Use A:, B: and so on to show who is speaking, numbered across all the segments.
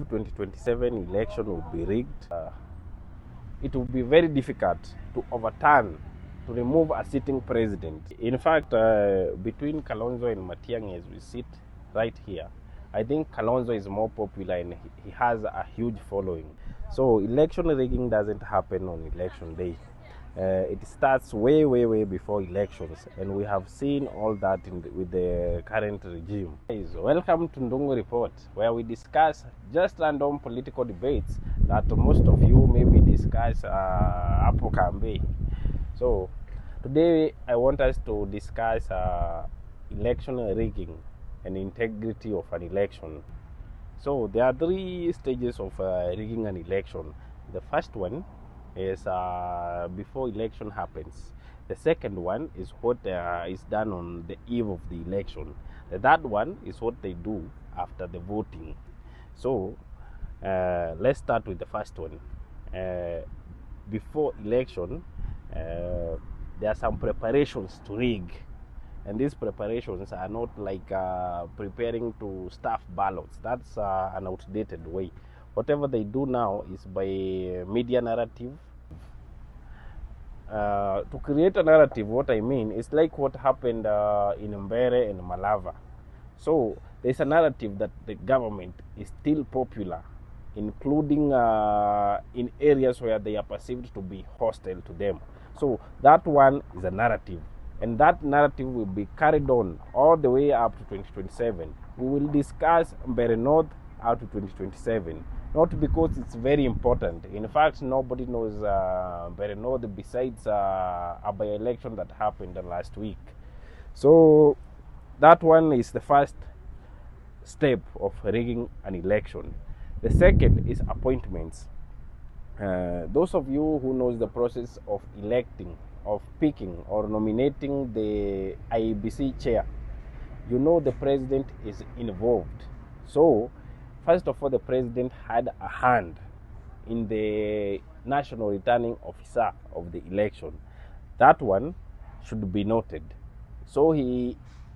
A: 2027 election will be rigged. It will be very difficult to overturn, to remove a sitting president. In fact, between Kalonzo and Matiang'i, as we sit right here, I think Kalonzo is more popular and he has a huge following. So election rigging doesn't happen on election day. It starts way before elections, and we have seen all that with the current regime. Welcome to Ndungu Report, where we discuss just random political debates that most of you maybe discuss Apo Kambe. So today I want us to discuss election rigging and integrity of an election. So there are three stages of rigging an election. The first one is before election happens. The second one is what is done on the eve of the election. The third one is what they do after the voting. So let's start with the first one. Before election, there are some preparations to rig, and these preparations are not like preparing to stuff ballots. That's an outdated way. Whatever they do now is by media narrative. To create a narrative, what I mean is like what happened in Mbere and Malava. So there's a narrative that the government is still popular, including in areas where they are perceived to be hostile to them. So that one is a narrative, and that narrative will be carried on all the way up to 2027. We will discuss Mbere North up to 2027. Not because it's very important. In fact, nobody knows Mbere North besides a by-election that happened last week. So that one is the first step of rigging an election. The second is appointments. Those of you who knows the process of electing, of picking or nominating the IEBC chair, you know the president is involved. So first of all, the president had a hand in the national returning officer of the election. That one should be noted. So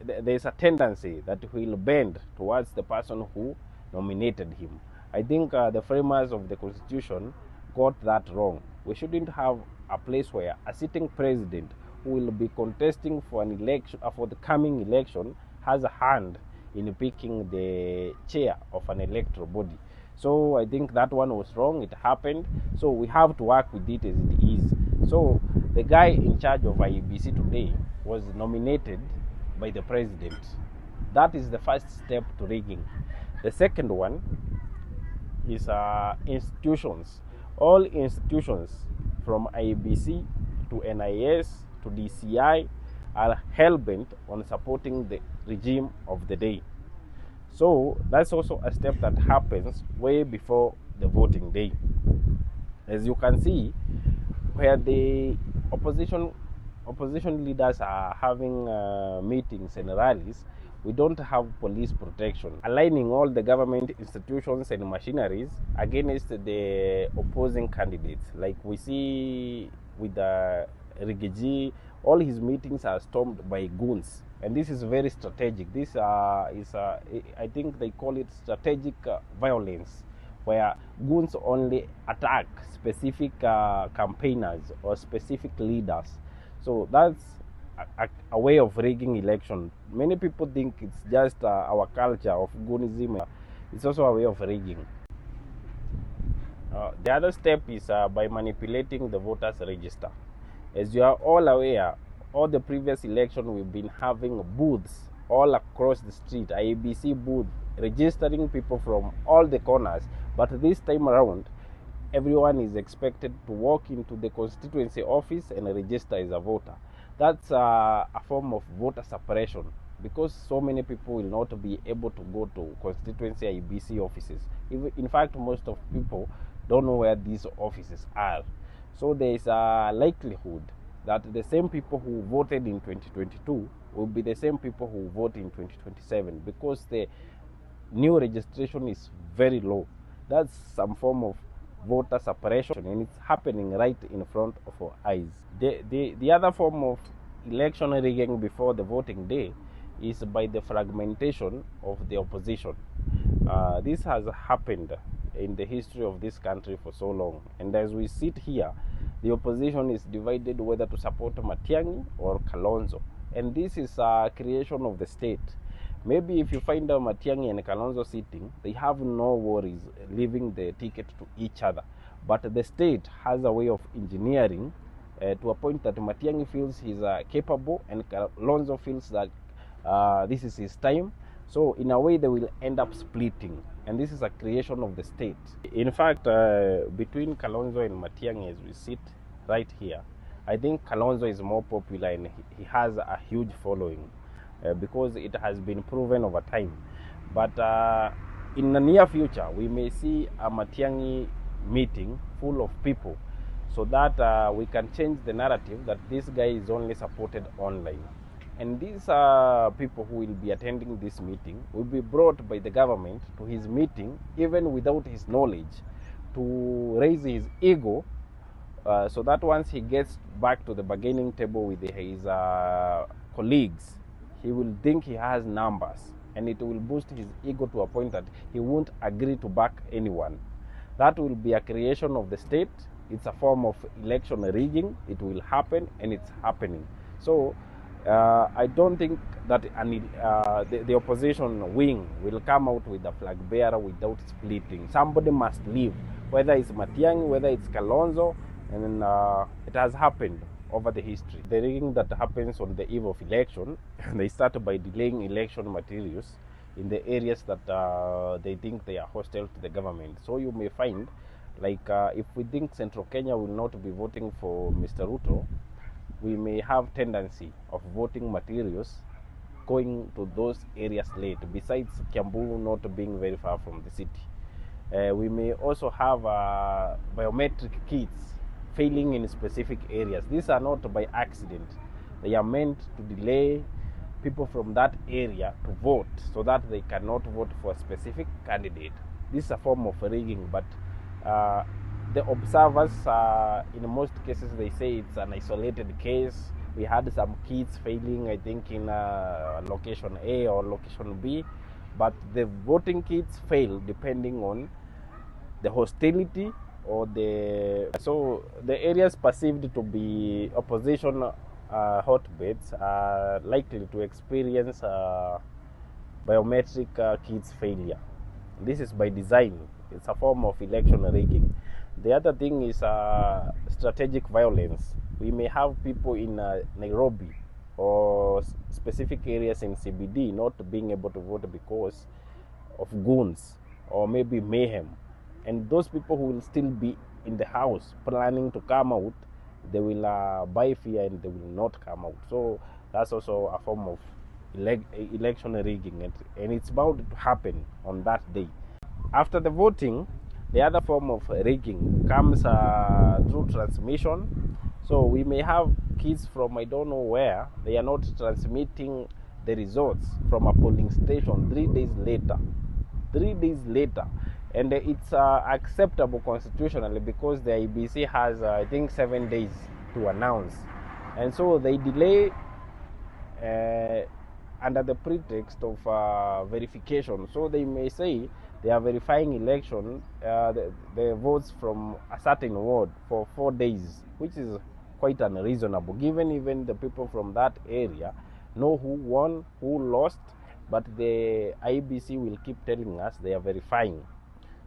A: there's a tendency that he will bend towards the person who nominated him. I think the framers of the Constitution got that wrong. We shouldn't have a place where a sitting president who will be contesting for an election, for the coming election, has a hand in picking the chair of an electoral body. So I think that one was wrong. It happened. So we have to work with it as it is. So the guy in charge of IEBC today was nominated by the president. That is the first step to rigging. The second one is institutions. All institutions from IEBC to NIS to DCI are hell-bent on supporting the regime of the day. So that's also a step that happens way before the voting day. As you can see, where the opposition leaders are having meetings and rallies, we don't have police protection, aligning all the government institutions and machineries against the opposing candidates. Like we see with the Rigiji, all his meetings are stormed by goons, and this is very strategic. This is I think they call it strategic violence, where goons only attack specific campaigners or specific leaders. So that's a way of rigging election. Many people think it's just our culture of goonism. It's also a way of rigging. The other step is by manipulating the voters register. As you are all aware, all the previous election we've been having booths all across the street, IEBC booth, registering people from all the corners. But this time around, everyone is expected to walk into the constituency office and register as a voter. That's a form of voter suppression, because so many people will not be able to go to constituency IEBC offices. In fact, most of people don't know where these offices are. So there is a likelihood that the same people who voted in 2022 will be the same people who vote in 2027, because the new registration is very low. That's some form of voter suppression, and it's happening right in front of our eyes. The other form of election rigging before the voting day is by the fragmentation of the opposition. This has happened in the history of this country for so long. And as we sit here, the opposition is divided whether to support Matiang'i or Kalonzo. And this is a creation of the state. Maybe if you find Matiang'i and Kalonzo sitting, they have no worries leaving the ticket to each other. But the state has a way of engineering to a point that Matiang'i feels he's capable and Kalonzo feels that this is his time. So in a way they will end up splitting, and this is a creation of the state. In fact, between Kalonzo and Matiang'i as we sit right here, I think Kalonzo is more popular and he has a huge following because it has been proven over time. But in the near future, we may see a Matiang'i meeting full of people so that we can change the narrative that this guy is only supported online. And these people who will be attending this meeting will be brought by the government to his meeting even without his knowledge, to raise his ego so that once he gets back to the bargaining table with his colleagues, he will think he has numbers, and it will boost his ego to a point that he won't agree to back anyone. That will be a creation of the state. It's a form of election rigging. It will happen, and it's happening. So I don't think that the opposition wing will come out with a flag bearer without splitting. Somebody must leave, whether it's Matiang'i, whether it's Kalonzo, and it has happened over the history. The rigging that happens on the eve of election, they start by delaying election materials in the areas that they think they are hostile to the government. So you may find, like if we think Central Kenya will not be voting for Mr. Ruto, we may have tendency of voting materials going to those areas late, besides Kiambu not being very far from the city. We may also have biometric kits failing in specific areas. These are not by accident. They are meant to delay people from that area to vote so that they cannot vote for a specific candidate. This is a form of rigging, but the observers, in most cases, they say it's an isolated case. We had some kids failing, I think, in location A or location B, but the voting kits fail depending on the hostility or so the areas perceived to be opposition hotbeds are likely to experience biometric kits failure. This is by design. It's a form of election rigging. The other thing is strategic violence. We may have people in Nairobi or specific areas in CBD not being able to vote because of goons or maybe mayhem. And those people who will still be in the house planning to come out, they will buy fear and they will not come out. So that's also a form of election rigging, and it's bound to happen on that day. After the voting, the other form of rigging comes through transmission. So we may have kids from I don't know where, they are not transmitting the results from a polling station 3 days later. 3 days later. And it's acceptable constitutionally because the IEBC has, I think, 7 days to announce. And so they delay under the pretext of verification. So they may say they are verifying election, the votes from a certain ward for 4 days, which is quite unreasonable, given even the people from that area know who won, who lost, but the IEBC will keep telling us they are verifying.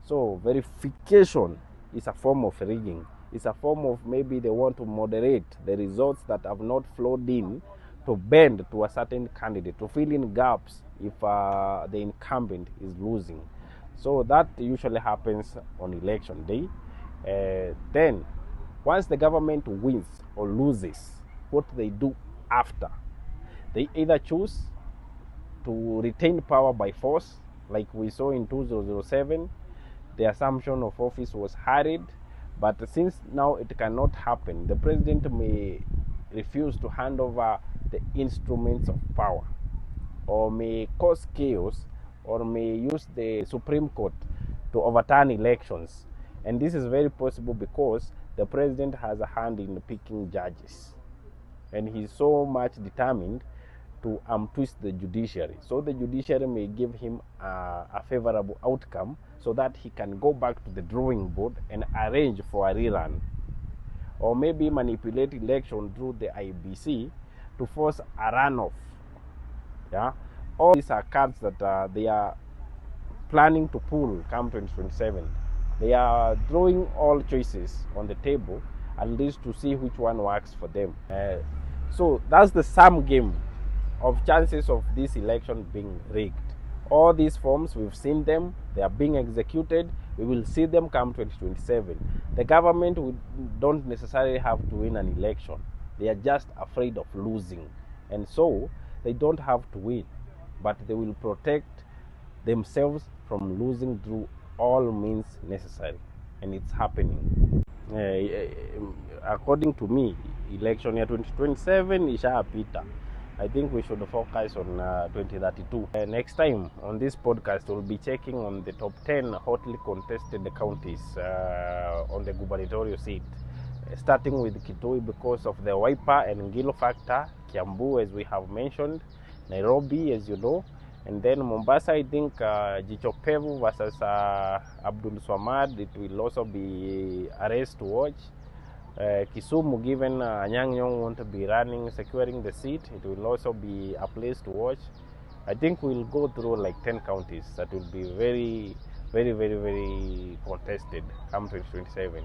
A: So verification is a form of rigging. It's a form of maybe they want to moderate the results that have not flowed in to bend to a certain candidate, to fill in gaps if the incumbent is losing. So that usually happens on election day. Then, once the government wins or loses, what they do after? They either choose to retain power by force, like we saw in 2007. The assumption of office was hurried, but since now it cannot happen, the president may refuse to hand over the instruments of power, or may cause chaos, or may use the Supreme Court to overturn elections. And this is very possible because the president has a hand in picking judges, and he's so much determined to twist the judiciary. So the judiciary may give him a favorable outcome so that he can go back to the drawing board and arrange for a rerun, or maybe manipulate election through the IEBC to force a runoff. Yeah, all these are cards that they are planning to pull come 2027. They are drawing all choices on the table, at least to see which one works for them. So that's the sum game of chances of this election being rigged. All these forms, we've seen them, they are being executed, we will see them come 2027. The government don't necessarily have to win an election, they are just afraid of losing, and so they don't have to win, but they will protect themselves from losing through all means necessary, and it's happening. According to me, election year 2027 ishapita. I think we should focus on 2032. Next time on this podcast, we'll be checking on the top 10 hotly contested counties on the gubernatorial seat, starting with Kitui because of the Wiper and Ngilo factor, Kiambu, as we have mentioned, Nairobi, as you know, and then Mombasa. I think Jichopevu versus Abdul Swamad, it will also be a race to watch. Kisumu, given Anyang' Nyong'o won't be running, securing the seat, it will also be a place to watch. I think we'll go through like 10 counties that will be very, very, very, very contested come 2027.